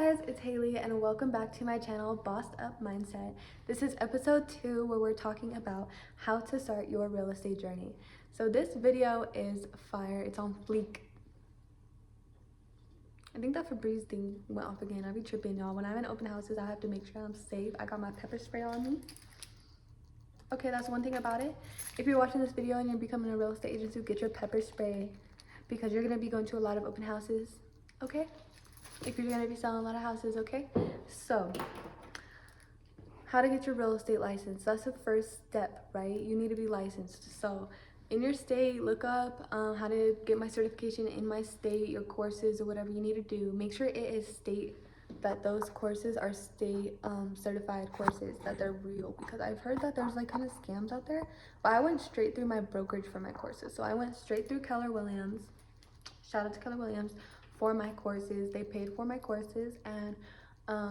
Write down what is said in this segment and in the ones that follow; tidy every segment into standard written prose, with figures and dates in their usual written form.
guys, it's Haley and welcome back to my channel, Bossed Up Mindset. This is episode 2 where we're talking about how to start your real estate journey. So this video is fire, it's on fleek. I think that Febreze thing went off again. I be tripping, y'all. When I'm in open houses, I have to make sure I'm safe. I got my pepper spray on me. Okay, that's one thing about it. If you're watching this video and you're becoming a real estate agent, get your pepper spray because you're gonna be going to a lot of open houses, okay? If you're gonna be selling a lot of houses, okay? So, how to get your real estate license. That's the first step, right? You need to be licensed. So, in your state, look up how to get my certification in my state, your courses or whatever you need to do. Make sure it is state, that those courses are state certified courses, that they're real. Because I've heard that there's like kind of scams out there. But I went straight through my brokerage for my courses. So I went straight through Keller Williams. Shout out to Keller Williams for my courses. They paid for my courses and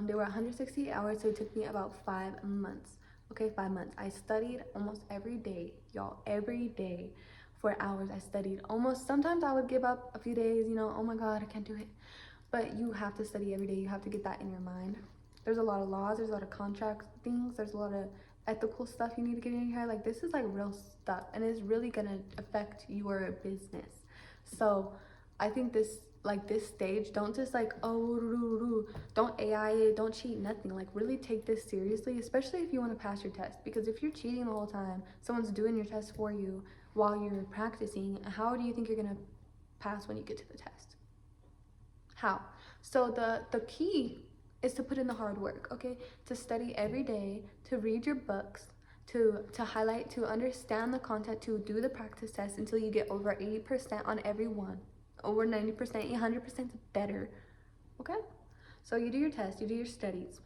they were 168 hours, so it took me about 5 months. Okay, 5 months. I studied almost every day, y'all, every day for hours. I studied almost, sometimes I would give up a few days, you know, oh my God, I can't do it. But you have to study every day. You have to get that in your mind. There's a lot of laws, there's a lot of contract things, there's a lot of ethical stuff you need to get in your head. Like, this is like real stuff and it's really gonna affect your business. So I think this stage, don't just like, oh, don't AI it, don't cheat, nothing. Like, really take this seriously, especially if you want to pass your test. Because if you're cheating the whole time, someone's doing your test for you while you're practicing, how do you think you're gonna pass when you get to the test? How? So the key is to put in the hard work, okay? To study every day, to read your books, to highlight, to understand the content, to do the practice test until you get over 80% on every one. Over 90%, 100% better, okay? So you do your test, you do your studies.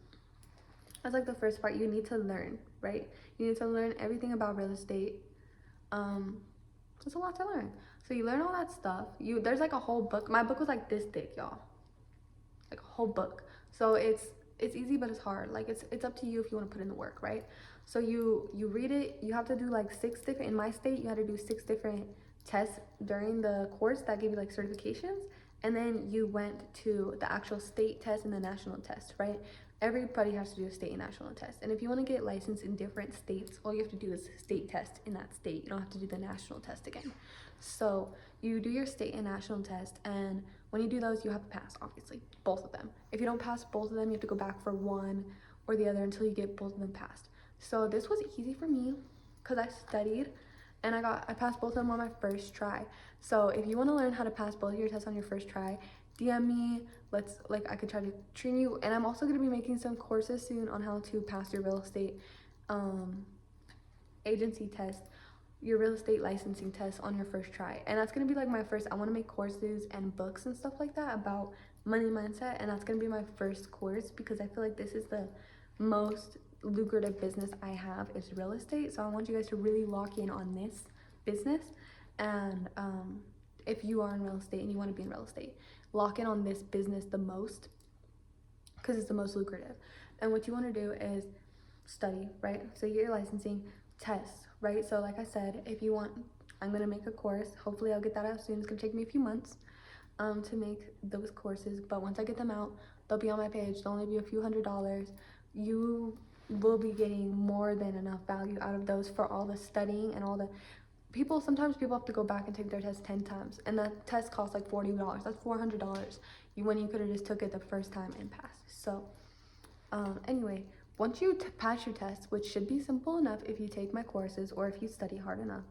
That's like the first part. You need to learn, right? You need to learn everything about real estate. There's a lot to learn. So you learn all that stuff. There's like a whole book. My book was like this thick, y'all. Like a whole book. So it's easy, but it's hard. Like, it's up to you if you want to put in the work, right? So you read it. You have to do like 6 different, in my state, you had to do 6 different tests during the course that gave you like certifications, and then you went to the actual state test and the national test, right? Everybody has to do a state and national test, and if you want to get licensed in different states, all you have to do is state test in that state. You don't have to do the national test again. So you do your state and national test, and when you do those, you have to pass, obviously, both of them. If you don't pass both of them, you have to go back for one or the other until you get both of them passed. So this was easy for me because I studied and I passed both of them on my first try. So if you want to learn how to pass both of your tests on your first try, DM me. I could try to train you. And I'm also going to be making some courses soon on how to pass your real estate agency test, your real estate licensing test on your first try. And that's going to be like my first. I want to make courses and books and stuff like that about money mindset, and that's going to be my first course because I feel like this is the most lucrative business I have is real estate. So I want you guys to really lock in on this business, and if you are in real estate and you want to be in real estate, lock in on this business the most because it's the most lucrative. And what you want to do is study, right? So you get your licensing, tests, right? So like I said, if you want, I'm going to make a course. Hopefully I'll get that out soon. It's going to take me a few months to make those courses, but once I get them out, they'll be on my page. They'll only be a few $100s. You will be getting more than enough value out of those for all the studying and all the people. Sometimes people have to go back and take their test 10 times, and that test costs like $40. That's $400 when you could have just took it the first time and passed. So anyway, once you pass your test, which should be simple enough if you take my courses or if you study hard enough,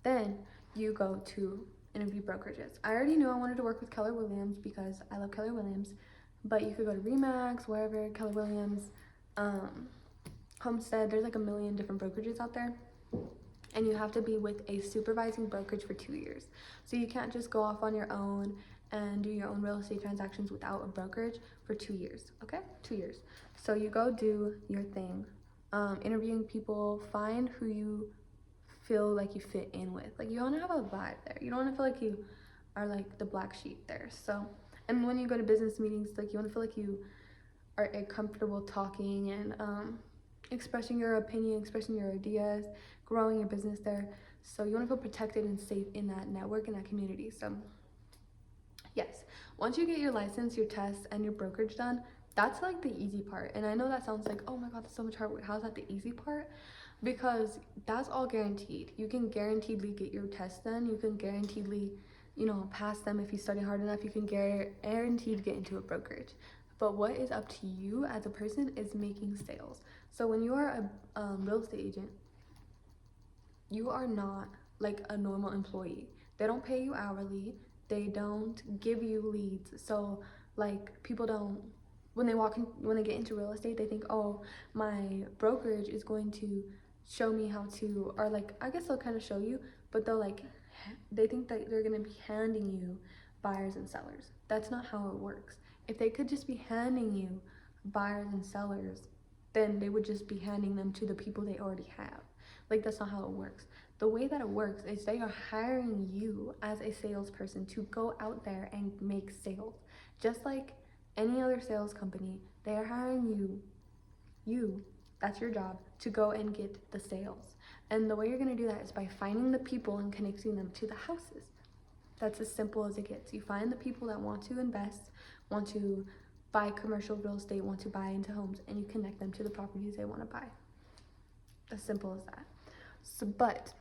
then you go to interview brokerages. I already knew I wanted to work with Keller Williams because I love Keller Williams, but you could go to Remax, wherever, Keller Williams, Homestead. There's like a million different brokerages out there, and you have to be with a supervising brokerage for 2 years. So you can't just go off on your own and do your own real estate transactions without a brokerage for 2 years, okay? 2 years. So you go do your thing, interviewing people, find who you feel like you fit in with. Like, you want to have a vibe there. You don't want to feel like you are like the black sheep there. So, and when you go to business meetings, like, you want to feel like you are comfortable talking and expressing your opinion, expressing your ideas, growing your business there. So you want to feel protected and safe in that network, in that community. So yes, once you get your license, your tests, and your brokerage done, That's like the easy part. And I know that sounds like, oh my god, that's so much hard work. How's that the easy part? Because that's all guaranteed. You can guaranteedly get your tests done. You can guaranteedly, pass them if you study hard enough. You can guaranteed get into a brokerage. But what is up to you as a person is making sales. So when you are a real estate agent, you are not like a normal employee. They don't pay you hourly. They don't give you leads. So like people don't, when when they get into real estate, they think, oh, my brokerage is going to show me how to, or like, I guess they'll kind of show you, but they think that they're going to be handing you buyers and sellers. That's not how it works. If they could just be handing you buyers and sellers, then they would just be handing them to the people they already have. Like, that's not how it works. The way that it works is they are hiring you as a salesperson to go out there and make sales. Just like any other sales company, they are hiring you, that's your job, to go and get the sales. And the way you're going to do that is by finding the people and connecting them to the houses. That's as simple as it gets. You find the people that want to invest, want to buy commercial real estate, want to buy into homes, and you connect them to the properties they want to buy. As simple as that. So, but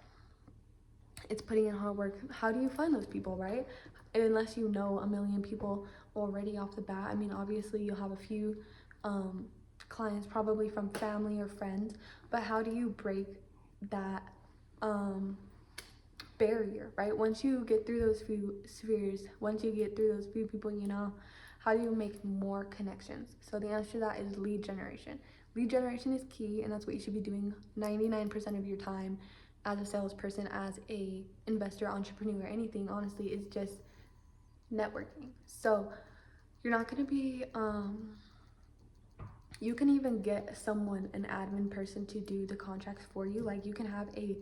it's putting in hard work. How do you find those people, right? Unless you know a million people already off the bat. I mean, obviously you'll have a few clients probably from family or friends, but how do you break that barrier, right? Once you get through those few spheres, once you get through those few people, how do you make more connections? So the answer to that is lead generation. Lead generation is key, and that's what you should be doing 99% of your time as a salesperson, as a investor, entrepreneur, anything, honestly, is just networking. So you're not going to be you can even get someone, an admin person, to do the contracts for you. Like, you can have a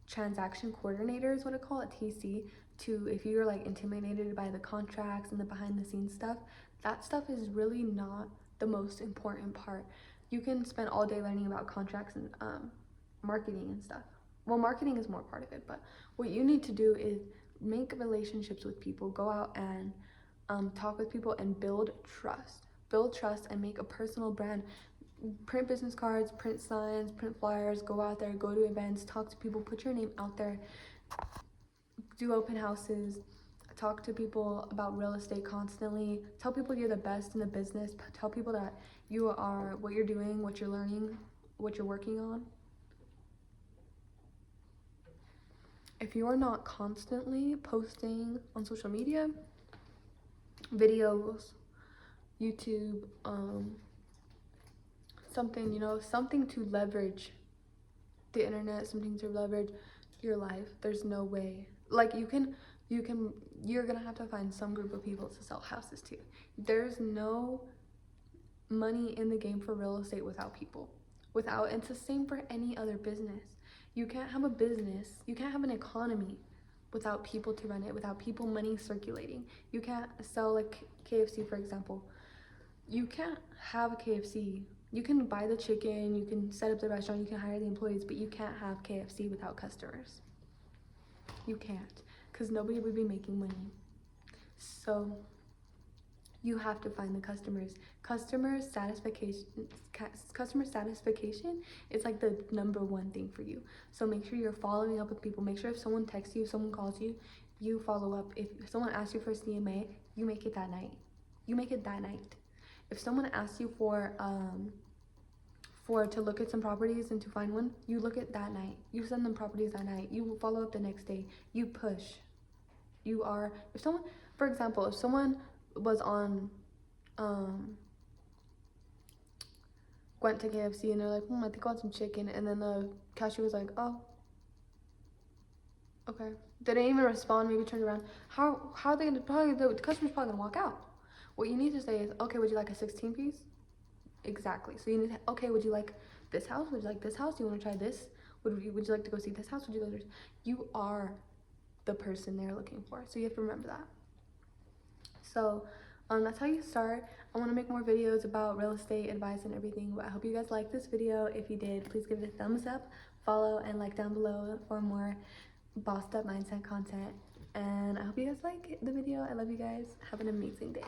transaction coordinator, is what I call it, TC, to, if you're like intimidated by the contracts and the behind the scenes stuff, that stuff is really not the most important part. You can spend all day learning about contracts and marketing and stuff. Well, marketing is more part of it, but what you need to do is make relationships with people, go out and talk with people and build trust and make a personal brand. Print business cards, print signs, print flyers, go out there, go to events, talk to people, put your name out there, do open houses, talk to people about real estate constantly, tell people you're the best in the business, tell people that you are, what you're doing, what you're learning, what you're working on. If you are not constantly posting on social media, videos, YouTube, something to leverage the internet, something to leverage your life, there's no way. Like, you're gonna have to find some group of people to sell houses to. There's no money in the game for real estate without people. And it's the same for any other business. You can't have a business, you can't have an economy without people to run it, without people, money circulating. You can't sell like KFC, for example. You can't have a KFC. You can buy the chicken, you can set up the restaurant, you can hire the employees, but you can't have KFC without customers. You can't, because nobody would be making money. So you have to find the customers. Customer satisfaction is like the #1 thing for you. So make sure you're following up with people. Make sure if someone texts you, if someone calls you, you follow up. If someone asks you for a CMA, you make it that night. If someone asks you to look at some properties and to find one, you look at that night. You send them properties that night. You follow up the next day. You push. If someone, for example, if someone was on, went to KFC and they're like, I think I want some chicken, and then the cashier was like, oh, okay. They didn't even respond, maybe turned around. How are they gonna, the customer's probably gonna walk out. What you need to say is, okay, would you like a 16 piece? Exactly. So you need to, okay, would you like this house? Would you like this house? Do you want to try this? Would you like to go see this house? Would you go there? You are the person they're looking for. So you have to remember that. So that's how you start. I want to make more videos about real estate advice and everything, but I hope you guys liked this video. If you did, please give it a thumbs up, follow, and like down below for more bossed up mindset content. And I hope you guys like the video. I love you guys. Have an amazing day.